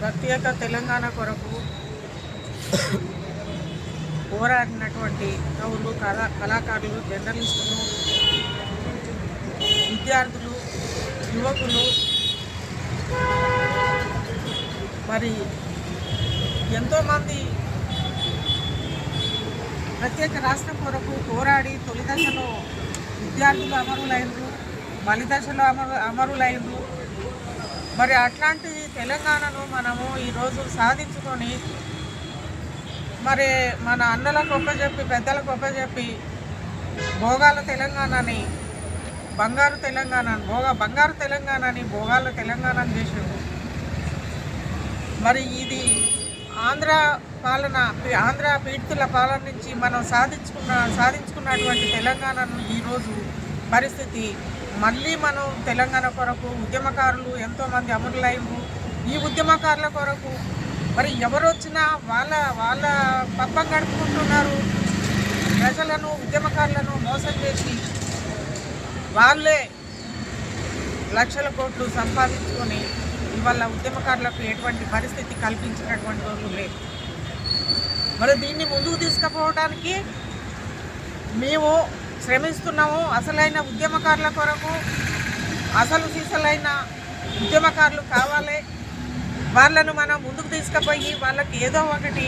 ప్రత్యేక తెలంగాణ కొరకు పోరాడినటువంటి కవులు కళాకారులు జర్నలిస్టులు విద్యార్థులు యువకులు మరి ఎంతోమంది ప్రత్యేక రాష్ట్రం కొరకు పోరాడి తొలి దశలో విద్యార్థులు అమరులైనరు, మలి దశలో అమరులైనరు. మరి అట్లాంటి తెలంగాణను మనము ఈరోజు సాధించుకొని మరి మన అన్నలకు ఒప్పజెప్పి పెద్దలకు ఒప్పజెప్పి భోగాల తెలంగాణని బంగారు తెలంగాణని భోగాల తెలంగాణని చేసాడు. మరి ఇది ఆంధ్ర పీడితుల పాలన నుంచి మనం సాధించుకున్నటువంటి తెలంగాణను ఈరోజు పరిస్థితి మళ్ళీ మనం తెలంగాణ కొరకు ఉద్యమకారులు ఎంతోమంది అమరులైనరు. ఈ ఉద్యమకారుల కొరకు మరి ఎవరు వచ్చినా వాళ్ళ పబ్బం గడుపుకుంటున్నారు. ప్రజలను ఉద్యమకారులను మోసం చేసి వాళ్ళే లక్షల కోట్లు సంపాదించుకొని ఇవాళ ఉద్యమకారులకు ఎటువంటి పరిస్థితి కల్పించినటువంటి రోజు లేదు. మరి దీన్ని ముందుకు తీసుకుపోవడానికి మేము శ్రమిస్తున్నాము. అసలైన ఉద్యమకారుల కొరకు అసలు సీసలైన ఉద్యమకారులు కావాలి. వాళ్ళను మనం ముందుకు తీసుకుపోయి వాళ్ళకి ఏదో ఒకటి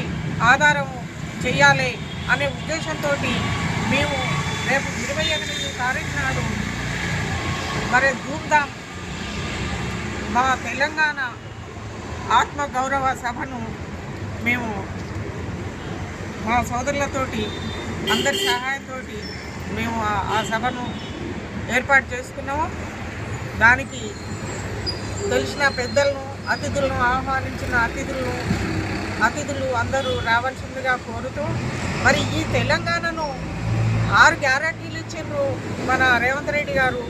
ఆధారం చేయాలి అనే ఉద్దేశంతో మేము రేపు 28 తారీఖు నాడు మరి ధూమ్ధామ్ మా తెలంగాణ ఆత్మగౌరవ సభను మేము మా సోదరులతోటి అందరి సహాయంతో మేము ఆ సభను ఏర్పాటు చేసుకున్నాము. దానికి తెలిసిన పెద్దలను అతిథులను ఆహ్వానించిన అతిథులు అందరూ రావాల్సిందిగా కోరుతూ మరి ఈ తెలంగాణను 6 గ్యారంటీలు ఇచ్చిండ్రు మన రేవంత్ రెడ్డి గారు.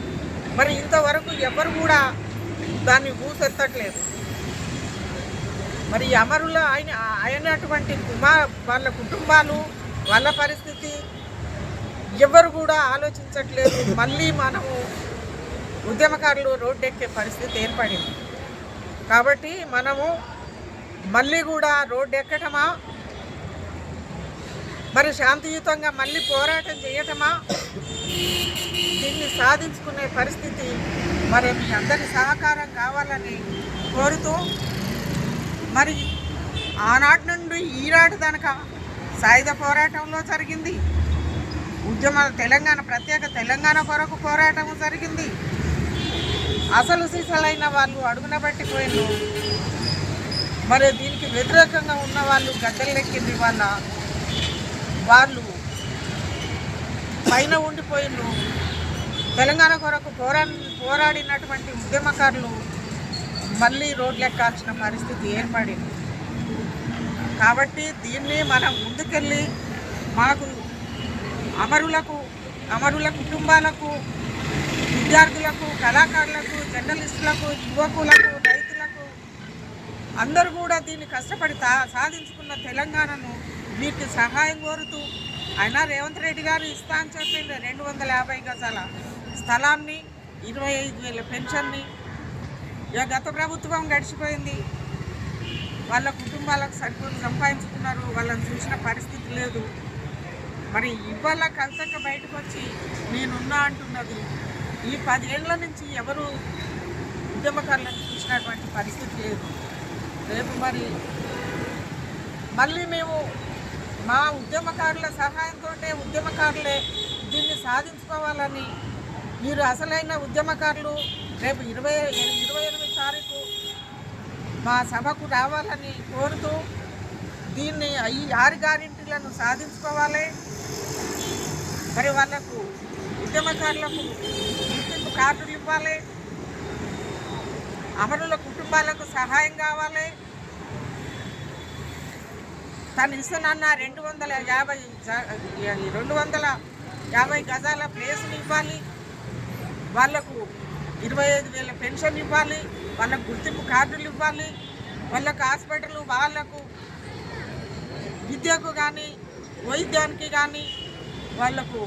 మరి ఇంతవరకు ఎవరు కూడా దాన్ని ఊసెత్తట్లేదు. మరి అమరుల అయినటువంటి వాళ్ళ కుటుంబాలు వాళ్ళ పరిస్థితి ఎవరు కూడా ఆలోచించట్లేదు. మళ్ళీ మనము ఉద్యమకారులు రోడ్డెక్కే పరిస్థితి ఏర్పడింది. కాబట్టి మనము మళ్ళీ కూడా రోడ్డు ఎక్కటమా, మరి శాంతియుతంగా మళ్ళీ పోరాటం చేయటమా, దీన్ని సాధించుకునే పరిస్థితి మరి మీ అందరి సహకారం కావాలని కోరుతూ మరి ఆనాటి నుండి ఈనాటి దాకా సాయుధ పోరాటంలో జరిగింది ప్రత్యేక తెలంగాణ కొరకు పోరాటం జరిగింది. అసలు సీసలైన వాళ్ళు అడుగున పట్టిపోయిన మరి దీనికి వ్యతిరేకంగా ఉన్న వాళ్ళు గద్దెలెక్కింది వాళ్ళు పైన ఉండిపోయిన తెలంగాణ కొరకు పోరాడినటువంటి ఉద్యమకారులు మళ్ళీ రోడ్లెక్కాల్సిన పరిస్థితి ఏర్పడింది. కాబట్టి దీన్ని మనం ముందుకెళ్ళి మాకు అమరుల కుటుంబాలకు, విద్యార్థులకు, కళాకారులకు, జర్నలిస్టులకు, యువకులకు, రైతులకు అందరూ కూడా దీన్ని కష్టపడి సాధించుకున్న తెలంగాణను వీరికి సహాయం కోరుతూ అయినా రేవంత్ రెడ్డి గారు ఇస్తా అని చెప్పింది 250 గజాల స్థలాన్ని, 25,000 పెన్షన్ని. ఇక గత ప్రభుత్వం గడిచిపోయింది. వాళ్ళ కుటుంబాలకు సరిపోయి సంపాదించుకున్నారు. వాళ్ళని చూసిన పరిస్థితి లేదు. మరి ఇవాళ కల్తక్క బయటకు వచ్చి నేనున్నా అంటున్నది. ఈ 10 ఏళ్ల నుంచి ఎవరు ఉద్యమకారులను చూసినటువంటి పరిస్థితి లేదు. రేపు మరి మళ్ళీ మేము మా ఉద్యమకారుల సహాయంతో ఉద్యమకారులే దీన్ని సాధించుకోవాలని మీరు అసలైన ఉద్యమకారులు రేపు 28 తారీఖు మా సభకు రావాలని కోరుతూ దీన్ని ఈ 6 గ్యారెంటీలను సాధించుకోవాలి. మరి వాళ్ళకు ఉద్యమకారులకు గుర్తింపు కార్డులు ఇవ్వాలి. అమరుల కుటుంబాలకు సహాయం కావాలి. తను ఇస్తున్న 250 గజాల ప్లేస్ని ఇవ్వాలి. వాళ్లకు 25,000 పెన్షన్ ఇవ్వాలి. వాళ్ళకు గుర్తింపు కార్డులు ఇవ్వాలి. వాళ్ళకు హాస్పిటల్, వాళ్లకు విద్యకు కానీ వైద్యానికి కానీ వాళ్లకు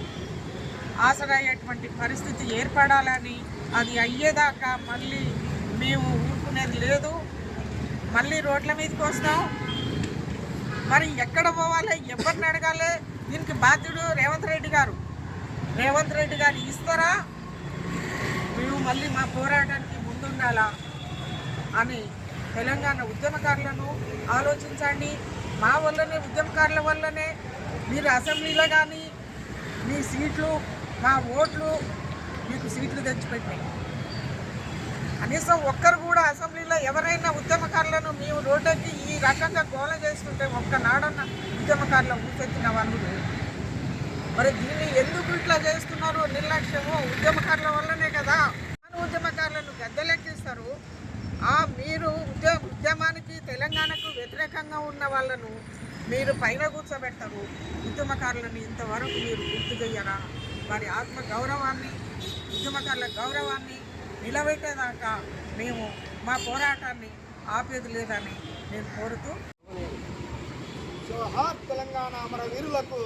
ఆసరయ్యేటువంటి పరిస్థితి ఏర్పడాలని, అది అయ్యేదాకా మళ్ళీ మేము ఊరుకునేది లేదు. మళ్ళీ రోడ్ల మీదకి వస్తాం. మరి ఎక్కడ పోవాలి, ఎవరిని అడగాలి? దీనికి బాధ్యుడు రేవంత్ రెడ్డి గారు. రేవంత్ రెడ్డి గారు ఇస్తారా, మేము మళ్ళీ మా పోరాటానికి ముందుండాలా అని తెలంగాణ ఉద్యమకారులను ఆలోచించండి. మా వల్లనే, ఉద్యమకారుల వల్లనే మీరు అసెంబ్లీలో కానీ మీ సీట్లు, మా ఓట్లు మీకు సీట్లు తెచ్చిపెట్టాయి. కనీసం ఒక్కరు కూడా అసెంబ్లీలో ఎవరైనా ఉద్యమకారులను మేము రోడ్డుకి ఈ రకంగా గోల చేస్తుంటే ఒక్కనాడన్న ఉద్యమకారుల ఊసెత్తిన వాళ్ళు. మరి దీన్ని ఎందుకు ఇట్లా చేస్తున్నారు? నిర్లక్ష్యము ఉద్యమకారుల వల్లనే కదా. ఉద్యమకారులను గద్దెలెక్కిస్తారు. మీరు ఉద్యమానికి, తెలంగాణకు వ్యతిరేకంగా ఉన్న వాళ్ళను మీరు పైన కూర్చోబెడతారు. ఉద్యమకారులను ఇంతవరకు మీరు గుర్తు చెయ్యరా? వారి ఆత్మ గౌరవాన్ని, ఉద్యమకారుల గౌరవాన్ని నిలబెట్టేదాకా మేము మా పోరాటాన్ని ఆపేది లేదని నేను కోరుతూ, జోహార్ తెలంగాణ అమరవీరులకు,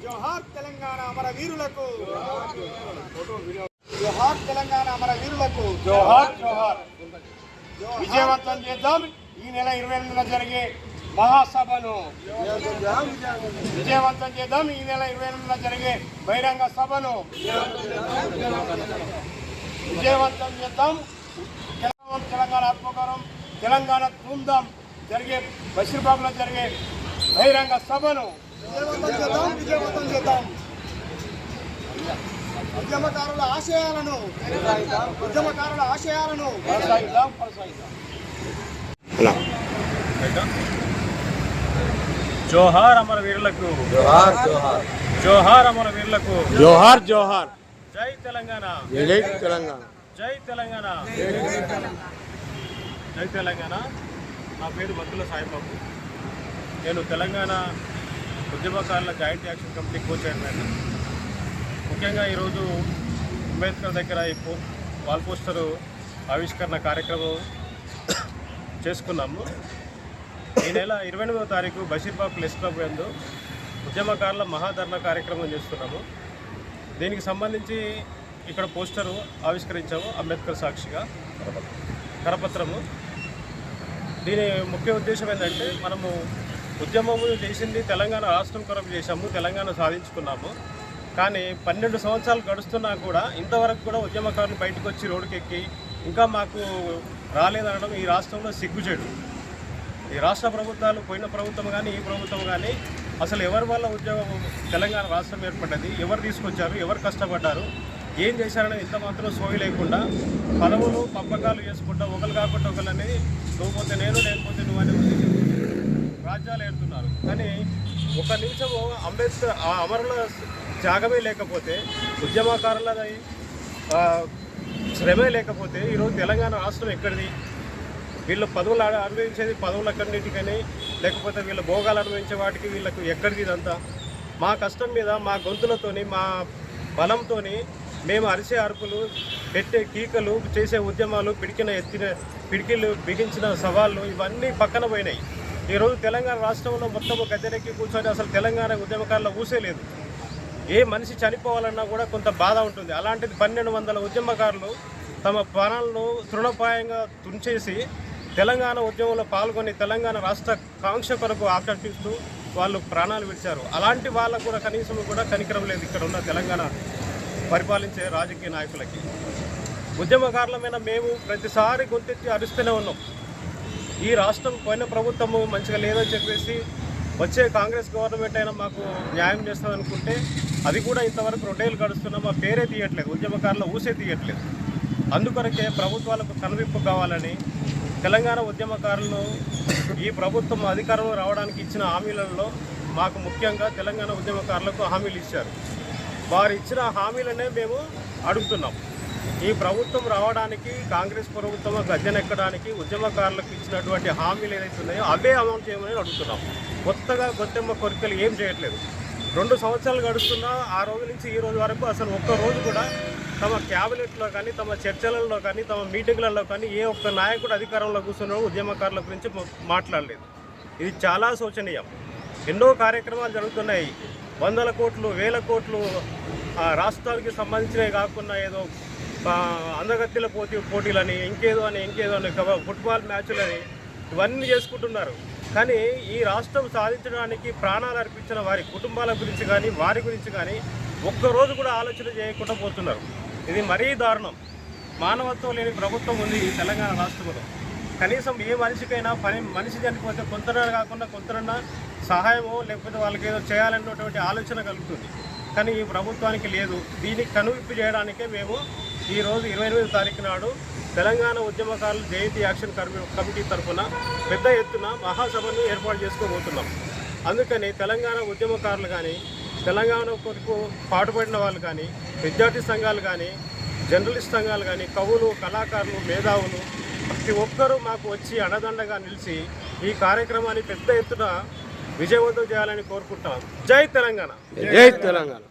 జోహార్ తెలంగాణ అమరవీరులకు, జోహార్ తెలంగాణ అమరవీరులకు, జోహార్ జోహార్. విజయవంతం చేద్దాం ఈ నెల 28న జరిగే మహాసభను. విజయవంతం చేద్దాం ఈ నెల 28న జరిగే బహిరంగ సభను. విజయవంతం చేద్దాం తెలంగాణ ఆత్మగౌరవం, తెలంగాణ ధూమ్ధాం జరిగే బషీర్బాగ్లో జరిగే బహిరంగ సభను విజయవంతం చేద్దాం. ఉద్యమకారుల ఆశయాలను కొనసాగిద్దాం. జోహార్ అమరవీరులకు, జోహార్ జోహార్, జోహార్ అమరవీరులకు, జోహార్ జోహార్. జై తెలంగాణ, జై తెలంగాణ, జై తెలంగాణ, జై తెలంగాణ. నా పేరు మద్దుల సాయిబాబు. నేను తెలంగాణ ఉద్యమకారుల joint action committee co chairman. ముఖ్యంగా ఈరోజు అంబేద్కర్ దగ్గర వాల్ పోస్టరు ఆవిష్కరణ కార్యక్రమం చేసుకున్నాము. ఈ నెల 28వ తారీఖు బషీర్బాగ్ ప్రెస్ క్లబ్ యందు ఉద్యమకారుల మహాధర్నా కార్యక్రమం చేస్తున్నాము. దీనికి సంబంధించి ఇక్కడ పోస్టరు ఆవిష్కరించాము, అంబేద్కర్ సాక్షిగా కరపత్రము. దీని ముఖ్య ఉద్దేశం ఏంటంటే, మనము ఉద్యమము చేసింది తెలంగాణ రాష్ట్రం కొరకు చేశాము, తెలంగాణ సాధించుకున్నాము. కానీ 12 సంవత్సరాలు గడుస్తున్నా కూడా ఇంతవరకు కూడా ఉద్యమకారులు బయటకు వచ్చి రోడ్డుకెక్కి ఇంకా మాకు రాలేదనడం ఈ రాష్ట్రంలో సిగ్గుచేటు. ఈ రాష్ట్ర ప్రభుత్వాలు, పోయిన ప్రభుత్వం కానీ ఈ ప్రభుత్వం కానీ అసలు ఎవరి వల్ల ఉద్యోగం తెలంగాణ రాష్ట్రం ఏర్పడ్డది, ఎవరు తీసుకొచ్చారు, ఎవరు కష్టపడ్డారు, ఏం చేశారనేది ఇంత మాత్రం సోయి లేకుండా పదవులు పంపకాలు చేసుకుంటా ఒకరు కాకుండా ఒకరు అనేది నువ్వు పోతే నేను, లేకపోతే నువ్వు అని రాజ్యాలు ఏడుతున్నారు. కానీ ఒక నిమిషము అంబేద్కర్ ఆ అమరుల త్యాగమే లేకపోతే, ఉద్యమకారులది శ్రమే లేకపోతే ఈరోజు తెలంగాణ రాష్ట్రం ఎక్కడిది? వీళ్ళు పదవులు అనుభవించేది పదవులకన్నిటికని, లేకపోతే వీళ్ళ భోగాలు అనుభవించే వాటికి వీళ్ళకు ఎక్కడిది ఇదంతా? మా కష్టం మీద, మా గొంతులతోని, మా బలంతో మేము అరిసే అరుపులు, పెట్టే కీకలు, చేసే ఉద్యమాలు, పిడికిలు బిగించిన సవాళ్ళు ఇవన్నీ పక్కన పోయినాయి. ఈరోజు తెలంగాణ రాష్ట్రంలో మొత్తం గద్దెనెక్కి కూర్చొని అసలు తెలంగాణ ఉద్యమకారుల ఊసే లేదు. ఏ మనిషి చనిపోవాలన్నా కూడా కొంత బాధ ఉంటుంది. అలాంటిది 1200 ఉద్యమకారులు తమ ప్రాణాలను తృణప్రాయంగా తుంచేసి తెలంగాణ ఉద్యమంలో పాల్గొని తెలంగాణ రాష్ట్ర కాంక్ష కొరకు ఆకర్షిస్తూ వాళ్ళు ప్రాణాలు విడిచారు. అలాంటి వాళ్ళకు కూడా కనీసం కూడా కనికరం లేదు ఇక్కడ ఉన్న తెలంగాణ పరిపాలించే రాజకీయ నాయకులకి. ఉద్యమకారులమైన మేము ప్రతిసారి గొంతెత్తి అరుస్తూనే ఉన్నాం. ఈ రాష్ట్రం పోయిన ప్రభుత్వము మంచిగా లేదని చెప్పేసి వచ్చే కాంగ్రెస్ గవర్నమెంట్ అయినా మాకు న్యాయం చేస్తుంది అనుకుంటే అది కూడా ఇంతవరకు 2 ఏళ్ళు గడుస్తున్నా మా పేరే తీయట్లేదు, ఉద్యమకారుల ఊసే తీయట్లేదు. అందుకొరకే ప్రభుత్వాలకు కనువిప్పు కావాలని తెలంగాణ ఉద్యమకారులను ఈ ప్రభుత్వం అధికారంలో రావడానికి ఇచ్చిన హామీలలో మాకు ముఖ్యంగా తెలంగాణ ఉద్యమకారులకు హామీలు ఇచ్చారు. వారు ఇచ్చిన హామీలనే మేము అడుగుతున్నాం. ఈ ప్రభుత్వం రావడానికి, కాంగ్రెస్ ప్రభుత్వం గద్దెనెక్కడానికి ఉద్యమకారులకు ఇచ్చినటువంటి హామీలు ఏదైతే ఉన్నాయో అవే అమలు చేయమని అడుగుతున్నాం. కొత్తగా గొత్తెమ్మ కోరికలు ఏం చేయట్లేదు. 2 సంవత్సరాలు గడుస్తున్నా ఆ రోజు నుంచి ఈ రోజు వరకు అసలు ఒక్క రోజు కూడా తమ క్యాబినెట్లో కానీ, తమ చర్చలలో కానీ, తమ మీటింగ్లలో కానీ ఏ ఒక్క నాయకుడు అధికారంలో కూర్చున్నాడు ఉద్యమకారుల గురించి మాట్లాడలేదు. ఇది చాలా శోచనీయం. ఎన్నో కార్యక్రమాలు జరుగుతున్నాయి. 100 కోట్లు, 1000 కోట్లు రాష్ట్రానికి సంబంధించినవి కాకుండా ఏదో అందగత్తెల పోటీలని ఇంకేదో అని ఫుట్బాల్ మ్యాచ్లని ఇవన్నీ చేసుకుంటున్నారు. కానీ ఈ రాష్ట్రం సాధించడానికి ప్రాణాలు అర్పించిన వారి కుటుంబాల గురించి కానీ వారి గురించి కానీ ఒక్కరోజు కూడా ఆలోచన చేయకుండా పోతున్నారు. ఇది మరీ దారుణం. మానవత్వం లేని ప్రభుత్వం ఉంది ఈ తెలంగాణ రాష్ట్రంలో. కనీసం ఏ మనిషికైనా మనిషి చనిపోతే కొంతన కాకుండా కొంతనన్నా సహాయమో లేకపోతే వాళ్ళకి ఏదో చేయాలన్నటువంటి ఆలోచన కలుగుతుంది. కానీ ఈ ప్రభుత్వానికి లేదు. దీనికి కనువిప్పు చేయడానికే మేము ఈరోజు 28వ తారీఖు నాడు తెలంగాణ ఉద్యమకారులు జయంతి యాక్షన్ కమిటీ తరఫున పెద్ద ఎత్తున మహాసభను ఏర్పాటు చేసుకోబోతున్నాం. అందుకని తెలంగాణ ఉద్యమకారులు కానీ తెలంగాణ కొరకు పాటుపడిన వాళ్ళు కానీ విద్యార్థి సంఘాలు కానీ జర్నలిస్ట్ సంఘాలు కానీ కవులు కళాకారులు మేధావులు ప్రతి ఒక్కరూ మాకు వచ్చి అండదండగా నిలిచి ఈ కార్యక్రమాన్ని పెద్ద ఎత్తున విజయవంతం చేయాలని కోరుకుంటాం. జై తెలంగాణ. జై తెలంగాణ.